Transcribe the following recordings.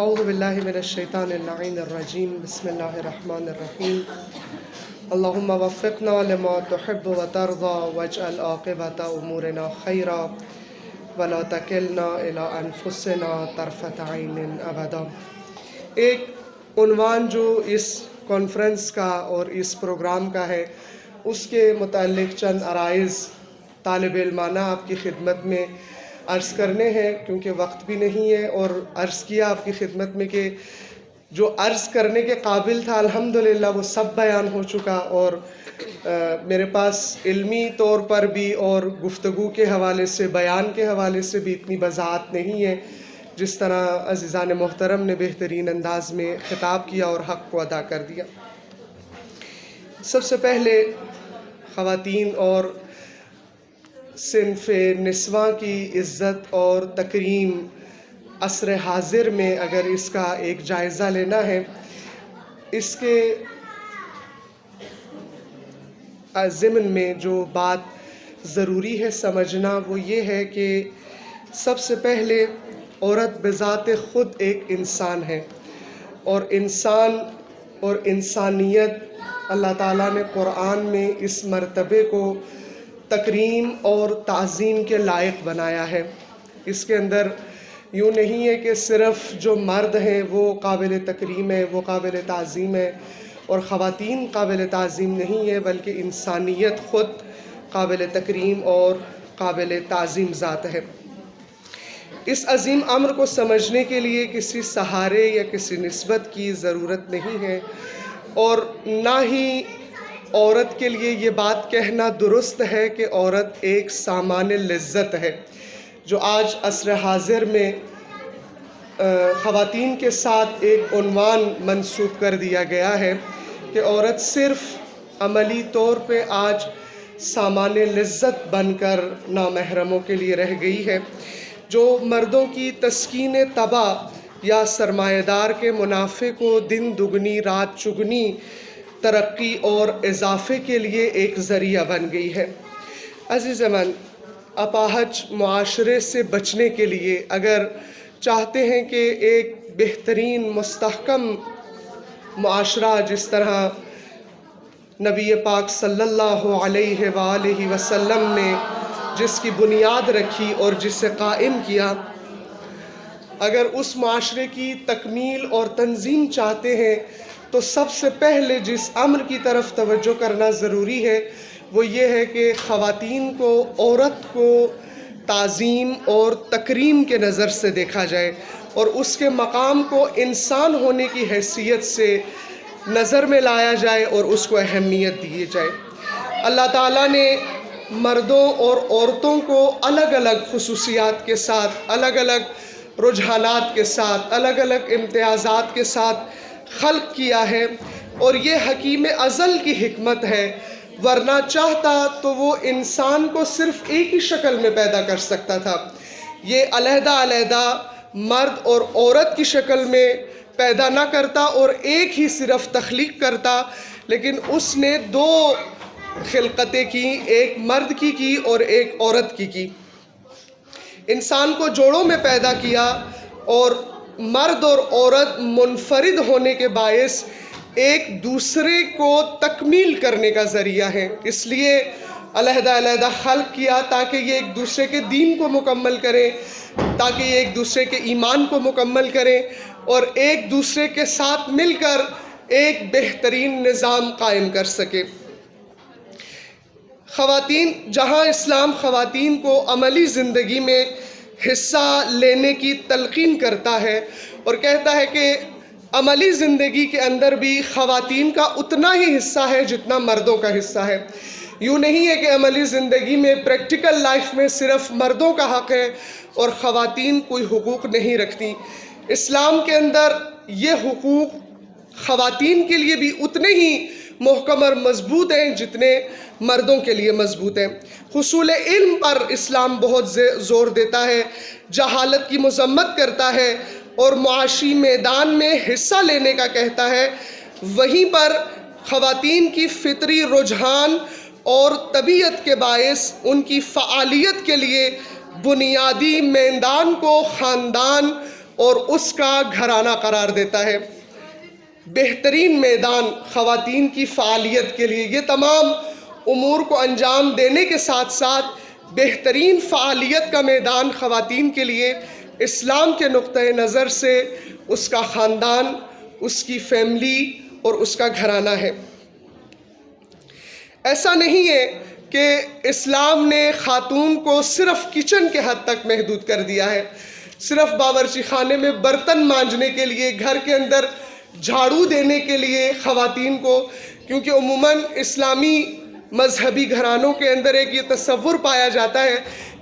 اعوذ باللہ من الشیطان اللعین الرجیم بسم اللہ الرحمن الرحیم اللہم وفقنا لما تحب وترضى واجعل عاقبۃ امورنا خیرا ولا تکلنا الی انفسنا طرفۃ عین ابدا۔ ایک عنوان جو اس کانفرنس کا اور اس پروگرام کا ہے اس کے متعلق چند عرائض طالب علمانہ آپ کی خدمت میں عرض کرنے ہیں، کیونکہ وقت بھی نہیں ہے، اور عرض کیا آپ کی خدمت میں کہ جو عرض کرنے کے قابل تھا الحمدللہ وہ سب بیان ہو چکا، اور میرے پاس علمی طور پر بھی اور گفتگو کے حوالے سے، بیان کے حوالے سے بھی اتنی وضاحت نہیں ہے جس طرح عزیزان محترم نے بہترین انداز میں خطاب کیا اور حق کو ادا کر دیا۔ سب سے پہلے خواتین اور صنف نسواں کی عزت اور تکریم عصر حاضر میں اگر اس کا ایک جائزہ لینا ہے، اس کے ضمن میں جو بات ضروری ہے سمجھنا وہ یہ ہے کہ سب سے پہلے عورت بذات خود ایک انسان ہے، اور انسان اور انسانیت اللہ تعالیٰ نے قرآن میں اس مرتبے کو تکریم اور تعظیم کے لائق بنایا ہے۔ اس کے اندر یوں نہیں ہے کہ صرف جو مرد ہیں وہ قابل تکریم ہے، وہ قابل تعظیم ہے، اور خواتین قابل تعظیم نہیں ہے، بلکہ انسانیت خود قابل تکریم اور قابل تعظیم ذات ہے۔ اس عظیم امر کو سمجھنے کے لیے کسی سہارے یا کسی نسبت کی ضرورت نہیں ہے، اور نہ ہی عورت کے لیے یہ بات کہنا درست ہے کہ عورت ایک سامان لذت ہے، جو آج عصر حاضر میں خواتین کے ساتھ ایک عنوان منسوب کر دیا گیا ہے کہ عورت صرف عملی طور پہ آج سامان لذت بن کر نامحرموں کے لیے رہ گئی ہے، جو مردوں کی تسکین طبع یا سرمایہ دار کے منافع کو دن دگنی رات چگنی ترقی اور اضافے کے لیے ایک ذریعہ بن گئی ہے۔ عزیزان، اپاہج معاشرے سے بچنے کے لیے اگر چاہتے ہیں کہ ایک بہترین مستحکم معاشرہ جس طرح نبی پاک صلی اللہ علیہ وآلہ وسلم نے جس کی بنیاد رکھی اور جسے قائم کیا، اگر اس معاشرے کی تکمیل اور تنظیم چاہتے ہیں تو سب سے پہلے جس امر کی طرف توجہ کرنا ضروری ہے وہ یہ ہے کہ خواتین کو، عورت کو تعظیم اور تکریم کے نظر سے دیکھا جائے، اور اس کے مقام کو انسان ہونے کی حیثیت سے نظر میں لایا جائے اور اس کو اہمیت دی جائے۔ اللہ تعالیٰ نے مردوں اور عورتوں کو الگ الگ خصوصیات کے ساتھ، الگ الگ رجحانات کے ساتھ، الگ الگ امتیازات کے ساتھ خلق کیا ہے، اور یہ حکیم ازل کی حکمت ہے، ورنہ چاہتا تو وہ انسان کو صرف ایک ہی شکل میں پیدا کر سکتا تھا، یہ علیحدہ علیحدہ مرد اور عورت کی شکل میں پیدا نہ کرتا اور ایک ہی صرف تخلیق کرتا، لیکن اس نے دو خلقتیں کی، ایک مرد کی اور ایک عورت کی۔ انسان کو جوڑوں میں پیدا کیا، اور مرد اور عورت منفرد ہونے کے باعث ایک دوسرے کو تکمیل کرنے کا ذریعہ ہیں، اس لیے علیحدہ علیحدہ خلق کیا تاکہ یہ ایک دوسرے کے دین کو مکمل کریں، تاکہ یہ ایک دوسرے کے ایمان کو مکمل کریں، اور ایک دوسرے کے ساتھ مل کر ایک بہترین نظام قائم کر سکے۔ خواتین، جہاں اسلام خواتین کو عملی زندگی میں حصہ لینے کی تلقین کرتا ہے اور کہتا ہے کہ عملی زندگی کے اندر بھی خواتین کا اتنا ہی حصہ ہے جتنا مردوں کا حصہ ہے، یوں نہیں ہے کہ عملی زندگی میں پریکٹیکل لائف میں صرف مردوں کا حق ہے اور خواتین کوئی حقوق نہیں رکھتی۔ اسلام کے اندر یہ حقوق خواتین کے لیے بھی اتنے ہی محکم اور مضبوط ہیں جتنے مردوں کے لیے مضبوط ہیں۔ حصول علم پر اسلام بہت زور دیتا ہے، جہالت کی مذمت کرتا ہے اور معاشی میدان میں حصہ لینے کا کہتا ہے، وہیں پر خواتین کی فطری رجحان اور طبیعت کے باعث ان کی فعالیت کے لیے بنیادی میدان کو خاندان اور اس کا گھرانہ قرار دیتا ہے۔ بہترین میدان خواتین کی فعالیت کے لیے، یہ تمام امور کو انجام دینے کے ساتھ ساتھ بہترین فعالیت کا میدان خواتین کے لیے اسلام کے نقطۂ نظر سے اس کا خاندان، اس کی فیملی اور اس کا گھرانہ ہے۔ ایسا نہیں ہے کہ اسلام نے خاتون کو صرف کچن کے حد تک محدود کر دیا ہے، صرف باورچی خانے میں برتن مانجنے کے لیے، گھر کے اندر جھاڑو دینے کے لیے خواتین کو، کیونکہ عموماً اسلامی مذہبی گھرانوں کے اندر ایک یہ تصور پایا جاتا ہے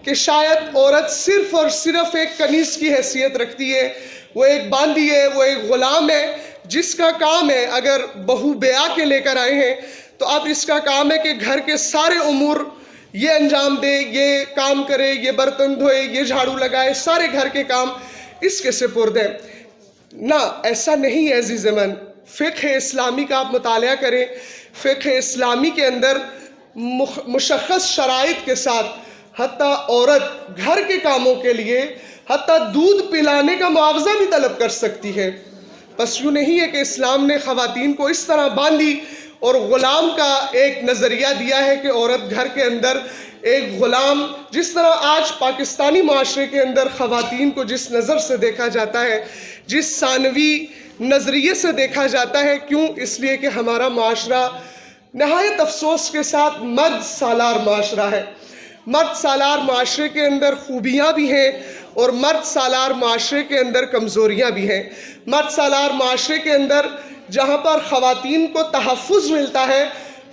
کہ شاید عورت صرف اور صرف ایک کنیز کی حیثیت رکھتی ہے، وہ ایک باندی ہے، وہ ایک غلام ہے، جس کا کام ہے، اگر بہو بیاہ کے لے کر آئے ہیں تو اب اس کا کام ہے کہ گھر کے سارے امور یہ انجام دے، یہ کام کرے، یہ برتن دھوئے، یہ جھاڑو لگائے، سارے گھر کے کام اس کے سپرد ہیں۔ نہ، ایسا نہیں ہے عزیز من۔ فقہ اسلامی کا آپ مطالعہ کریں، فقہ اسلامی کے اندر مشخص شرائط کے ساتھ حتیٰ عورت گھر کے کاموں کے لیے حتیٰ دودھ پلانے کا معاوضہ بھی طلب کر سکتی ہے۔ بس یوں نہیں ہے کہ اسلام نے خواتین کو اس طرح باندھی اور غلام کا ایک نظریہ دیا ہے کہ عورت گھر کے اندر ایک غلام، جس طرح آج پاکستانی معاشرے کے اندر خواتین کو جس نظر سے دیکھا جاتا ہے، جس ثانوی نظریے سے دیکھا جاتا ہے، کیوں؟ اس لیے کہ ہمارا معاشرہ نہایت افسوس کے ساتھ مرد سالار معاشرہ ہے۔ مرد سالار معاشرے کے اندر خوبیاں بھی ہیں اور مرد سالار معاشرے کے اندر کمزوریاں بھی ہیں۔ مرد سالار معاشرے کے اندر جہاں پر خواتین کو تحفظ ملتا ہے،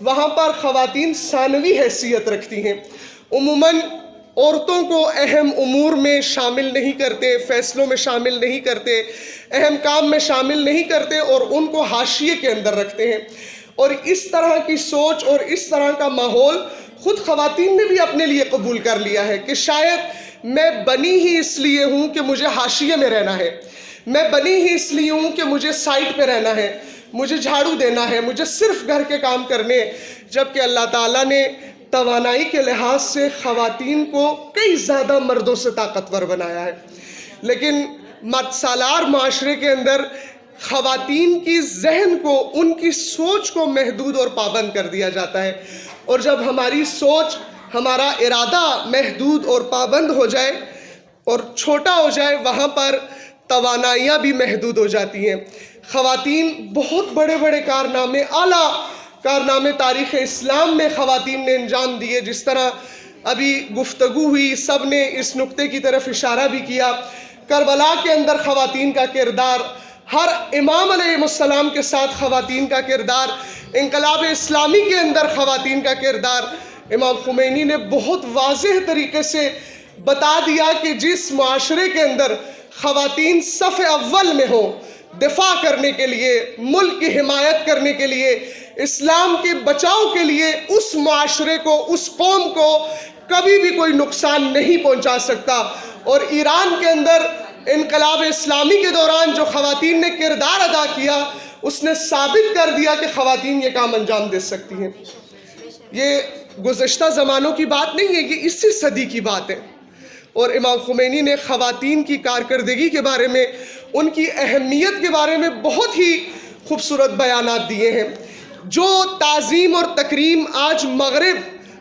وہاں پر خواتین ثانوی حیثیت رکھتی ہیں۔ عموماً عورتوں کو اہم امور میں شامل نہیں کرتے، فیصلوں میں شامل نہیں کرتے، اہم کام میں شامل نہیں کرتے اور ان کو حاشیے کے اندر رکھتے ہیں۔ اور اس طرح کی سوچ اور اس طرح کا ماحول خود خواتین نے بھی اپنے لیے قبول کر لیا ہے کہ شاید میں بنی ہی اس لیے ہوں کہ مجھے حاشیے میں رہنا ہے، میں بنی ہی اس لیے ہوں کہ مجھے سائٹ پہ رہنا ہے، مجھے جھاڑو دینا ہے، مجھے صرف گھر کے کام کرنے، جبکہ اللہ تعالیٰ نے توانائی کے لحاظ سے خواتین کو کئی زیادہ مردوں سے طاقتور بنایا ہے۔ لیکن مرد سالار معاشرے کے اندر خواتین کی ذہن کو، ان کی سوچ کو محدود اور پابند کر دیا جاتا ہے، اور جب ہماری سوچ، ہمارا ارادہ محدود اور پابند ہو جائے اور چھوٹا ہو جائے، وہاں پر توانائیاں بھی محدود ہو جاتی ہیں۔ خواتین بہت بڑے بڑے کارنامے، اعلیٰ کارنامے تاریخ اسلام میں خواتین نے انجام دیے، جس طرح ابھی گفتگو ہوئی، سب نے اس نقطے کی طرف اشارہ بھی کیا۔ کربلا کے اندر خواتین کا کردار، ہر امام علیہ السلام کے ساتھ خواتین کا کردار، انقلاب اسلامی کے اندر خواتین کا کردار، امام خمینی نے بہت واضح طریقے سے بتا دیا کہ جس معاشرے کے اندر خواتین صف اول میں ہوں، دفاع کرنے کے لیے، ملک کی حمایت کرنے کے لیے، اسلام کے بچاؤ کے لیے، اس معاشرے کو، اس قوم کو کبھی بھی کوئی نقصان نہیں پہنچا سکتا۔ اور ایران کے اندر انقلاب اسلامی کے دوران جو خواتین نے کردار ادا کیا، اس نے ثابت کر دیا کہ خواتین یہ کام انجام دے سکتی ہیں۔ یہ گزشتہ زمانوں کی بات نہیں ہے، یہ اسی صدی کی بات ہے۔ اور امام خمینی نے خواتین کی کارکردگی کے بارے میں، ان کی اہمیت کے بارے میں بہت ہی خوبصورت بیانات دیے ہیں۔ جو تعظیم اور تکریم آج مغرب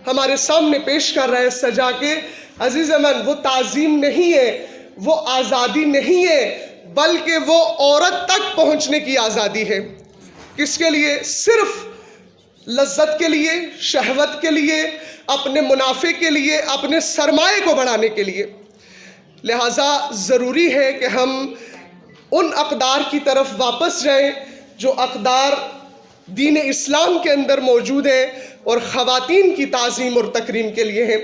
ہمارے سامنے پیش کر رہا ہے سجا کے، عزیز من، وہ تعظیم نہیں ہے، وہ آزادی نہیں ہے، بلکہ وہ عورت تک پہنچنے کی آزادی ہے۔ کس کے لیے؟ صرف لذت کے لیے، شہوت کے لیے، اپنے منافع کے لیے، اپنے سرمایہ کو بڑھانے کے لیے۔ لہٰذا ضروری ہے کہ ہم ان اقدار کی طرف واپس جائیں جو اقدار دین اسلام کے اندر موجود ہیں اور خواتین کی تعظیم اور تکریم کے لیے ہیں۔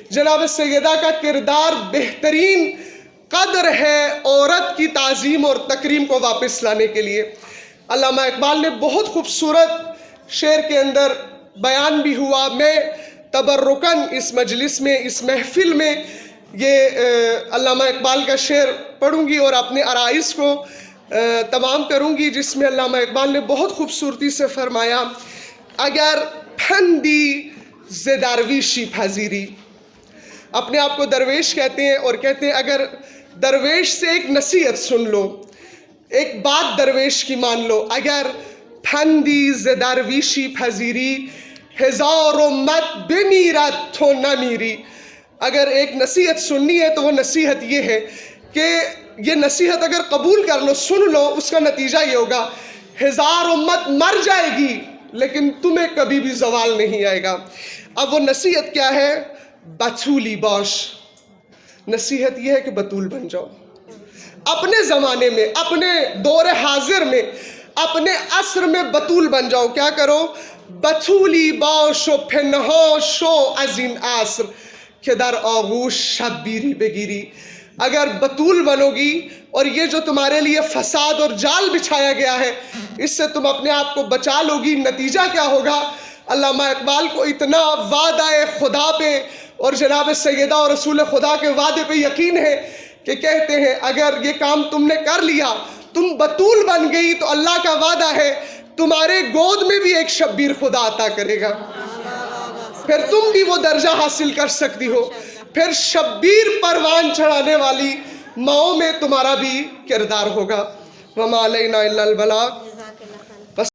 جناب سیدہ کا کردار بہترین قدر ہے عورت کی تعظیم اور تکریم کو واپس لانے کے لیے۔ علامہ اقبال نے بہت خوبصورت شعر کے اندر بیان بھی ہوا، میں تبرکاً اس مجلس میں، اس محفل میں یہ علامہ اقبال کا شعر پڑھوں گی اور اپنے عرائض کو تمام کروں گی، جس میں علامہ اقبال نے بہت خوبصورتی سے فرمایا: اگر پھندی ز درویشی پذیری، اپنے آپ کو درویش کہتے ہیں اور کہتے ہیں اگر درویش سے ایک نصیحت سن لو، ایک بات درویش کی مان لو، اگر پھندی ز درویشی پذیری، ہزار امت بمیرد تو نمیری۔ اگر ایک نصیحت سننی ہے تو وہ نصیحت یہ ہے کہ یہ نصیحت اگر قبول کر لو، سن لو، اس کا نتیجہ یہ ہوگا ہزار امت مر جائے گی لیکن تمہیں کبھی بھی زوال نہیں آئے گا۔ اب وہ نصیحت کیا ہے؟ بطولی باش۔ نصیحت یہ ہے کہ بطول بن جاؤ، اپنے زمانے میں، اپنے دور حاضر میں، اپنے عصر میں بطول بن جاؤ۔ کیا کرو؟ بطولی باش و پنہا شو از این عصر کہ در آغوش شبیری بگیری۔ اگر بطول بنو گی اور یہ جو تمہارے لیے فساد اور جال بچھایا گیا ہے اس سے تم اپنے آپ کو بچا لوگی، نتیجہ کیا ہوگا؟ علامہ اقبال کو اتنا وعدہ خدا پہ اور جناب سیدہ اور رسول خدا کے وعدے پہ یقین ہے کہ کہتے ہیں اگر یہ کام تم نے کر لیا، تم بطول بن گئی، تو اللہ کا وعدہ ہے تمہارے گود میں بھی ایک شبیر خدا عطا کرے گا، پھر تم بھی وہ درجہ حاصل کر سکتی ہو، پھر شبیر پروان چڑھانے والی ماؤں میں تمہارا بھی کردار ہوگا۔ وَمَا عَلَيْنَا إِلَّا الْبَلَاغُ۔